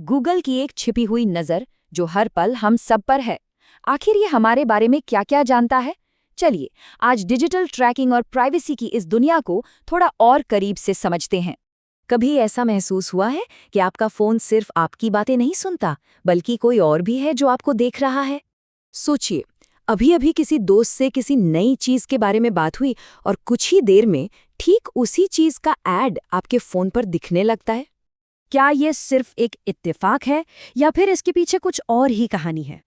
Google की एक छिपी हुई नज़र जो हर पल हम सब पर है। आखिर ये हमारे बारे में क्या क्या जानता है? चलिए आज डिजिटल ट्रैकिंग और प्राइवेसी की इस दुनिया को थोड़ा और करीब से समझते हैं। कभी ऐसा महसूस हुआ है कि आपका फ़ोन सिर्फ आपकी बातें नहीं सुनता, बल्कि कोई और भी है जो आपको देख रहा है? सोचिए, अभी अभी किसी दोस्त से किसी नई चीज़ के बारे में बात हुई और कुछ ही देर में ठीक उसी चीज़ का ऐड आपके फ़ोन पर दिखने लगता है। क्या ये सिर्फ एक इत्तेफाक है या फिर इसके पीछे कुछ और ही कहानी है?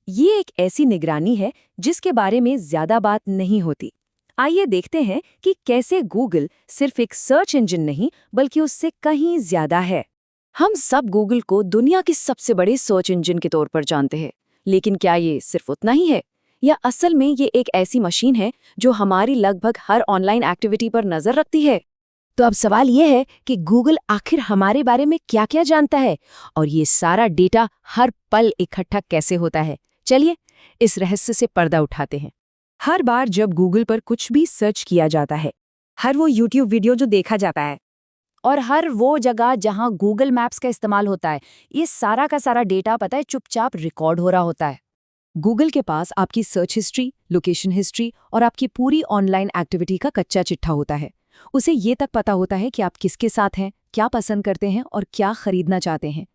ये एक ऐसी निगरानी है जिसके बारे में ज्यादा बात नहीं होती। आइए देखते हैं कि कैसे गूगल सिर्फ एक सर्च इंजन नहीं बल्कि उससे कहीं ज्यादा है। हम सब गूगल को दुनिया के सबसे बड़े सर्च इंजन के तौर पर जानते हैं, लेकिन क्या ये सिर्फ उतना ही है या असल में ये एक ऐसी मशीन है जो हमारी लगभग हर ऑनलाइन एक्टिविटी पर नजर रखती है? तो अब सवाल ये है कि गूगल आखिर हमारे बारे में क्या-क्या जानता है और ये सारा डेटा हर पल इकट्ठा कैसे होता है। चलिए इस रहस्य से पर्दा उठाते हैं। हर बार जब गूगल पर कुछ भी सर्च किया जाता है, हर वो यूट्यूब वीडियो जो देखा जाता है और हर वो जगह जहां गूगल मैप्स का इस्तेमाल होता है, ये सारा का सारा डेटा पता है चुपचाप रिकॉर्ड हो रहा होता है। गूगल के पास आपकी सर्च हिस्ट्री, लोकेशन हिस्ट्री और आपकी पूरी ऑनलाइन एक्टिविटी का कच्चा चिट्ठा होता है। उसे ये तक पता होता है कि आप किसके साथ हैं, क्या पसंद करते हैं और क्या खरीदना चाहते हैं।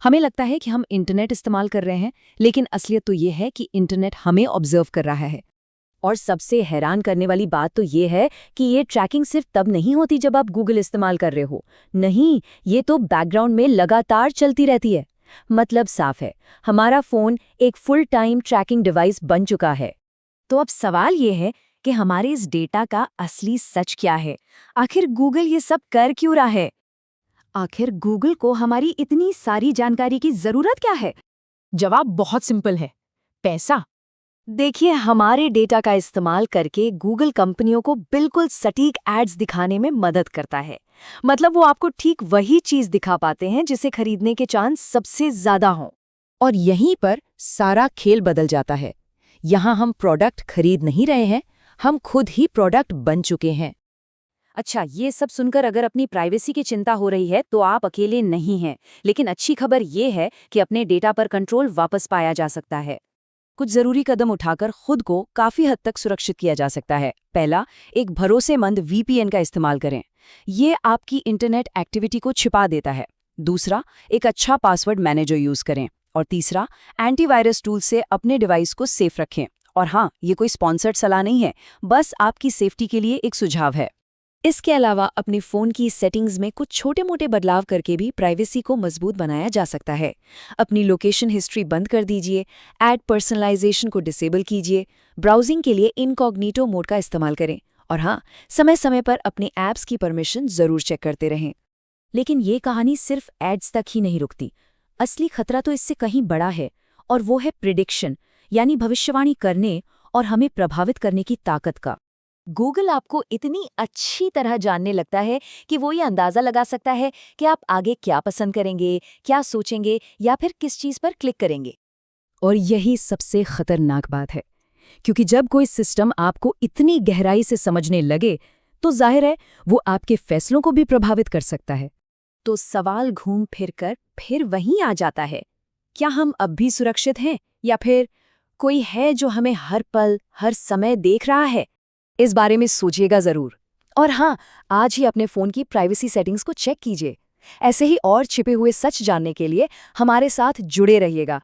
हमें लगता है कि हम इंटरनेट इस्तेमाल कर रहे हैं, लेकिन असलियत तो ये है कि इंटरनेट हमें ऑब्जर्व कर रहा है। और सबसे हैरान करने वाली बात तो ये है कि ये ट्रैकिंग सिर्फ तब नहीं होती जब आप गूगल इस्तेमाल कर रहे हो। नहीं, ये तो बैकग्राउंड में लगातार चलती रहती है। मतलब साफ है, हमारा फ़ोन एक फुल टाइम ट्रैकिंग डिवाइस बन चुका है। तो अब सवाल ये है कि हमारे इस डेटा का असली सच क्या है? आखिर गूगल ये सब कर क्यों रहा है? आखिर गूगल को हमारी इतनी सारी जानकारी की जरूरत क्या है? जवाब बहुत सिंपल है, पैसा। देखिए, हमारे डेटा का इस्तेमाल करके गूगल कंपनियों को बिल्कुल सटीक एड्स दिखाने में मदद करता है। मतलब वो आपको ठीक वही चीज दिखा पाते हैं जिसे खरीदने के चांस सबसे ज्यादा हों। और यहीं पर सारा खेल बदल जाता है। यहाँ हम प्रोडक्ट खरीद नहीं रहे हैं, हम खुद ही प्रोडक्ट बन चुके हैं। अच्छा, ये सब सुनकर अगर अपनी प्राइवेसी की चिंता हो रही है तो आप अकेले नहीं हैं। लेकिन अच्छी खबर ये है कि अपने डेटा पर कंट्रोल वापस पाया जा सकता है। कुछ जरूरी कदम उठाकर खुद को काफी हद तक सुरक्षित किया जा सकता है। पहला, एक भरोसेमंद वीपीएन का इस्तेमाल करें। ये आपकी इंटरनेट एक्टिविटी को छिपा देता है। दूसरा, एक अच्छा पासवर्ड मैनेजर यूज करें। और तीसरा, एंटीवायरस टूल से अपने डिवाइस को सेफ रखें। और हाँ, ये कोई स्पॉन्सर्ड सलाह नहीं है, बस आपकी सेफ्टी के लिए एक सुझाव है। इसके अलावा अपने फ़ोन की सेटिंग्स में कुछ छोटे-मोटे बदलाव करके भी प्राइवेसी को मजबूत बनाया जा सकता है। अपनी लोकेशन हिस्ट्री बंद कर दीजिए, ऐड पर्सनलाइजेशन को डिसेबल कीजिए, ब्राउजिंग के लिए इनकॉग्निटो मोड का इस्तेमाल करें और हाँ, समय-समय पर अपने ऐप्स की परमिशन ज़रूर चेक करते रहें। लेकिन ये कहानी सिर्फ एड्स तक ही नहीं रुकती। असली खतरा तो इससे कहीं बड़ा है और वो है प्रिडिक्शन, यानी भविष्यवाणी करने और हमें प्रभावित करने की ताकत का। गूगल आपको इतनी अच्छी तरह जानने लगता है कि वो ये अंदाज़ा लगा सकता है कि आप आगे क्या पसंद करेंगे, क्या सोचेंगे या फिर किस चीज़ पर क्लिक करेंगे। और यही सबसे खतरनाक बात है, क्योंकि जब कोई सिस्टम आपको इतनी गहराई से समझने लगे, तो जाहिर है वो आपके फैसलों को भी प्रभावित कर सकता है। तो सवाल घूम फिर कर फिर वहीं आ जाता है, क्या हम अब भी सुरक्षित हैं या फिर कोई है जो हमें हर पल, हर समय देख रहा है? इस बारे में सोचिएगा ज़रूर। और हाँ, आज ही अपने फ़ोन की प्राइवेसी सेटिंग्स को चेक कीजिए। ऐसे ही और छिपे हुए सच जानने के लिए हमारे साथ जुड़े रहिएगा।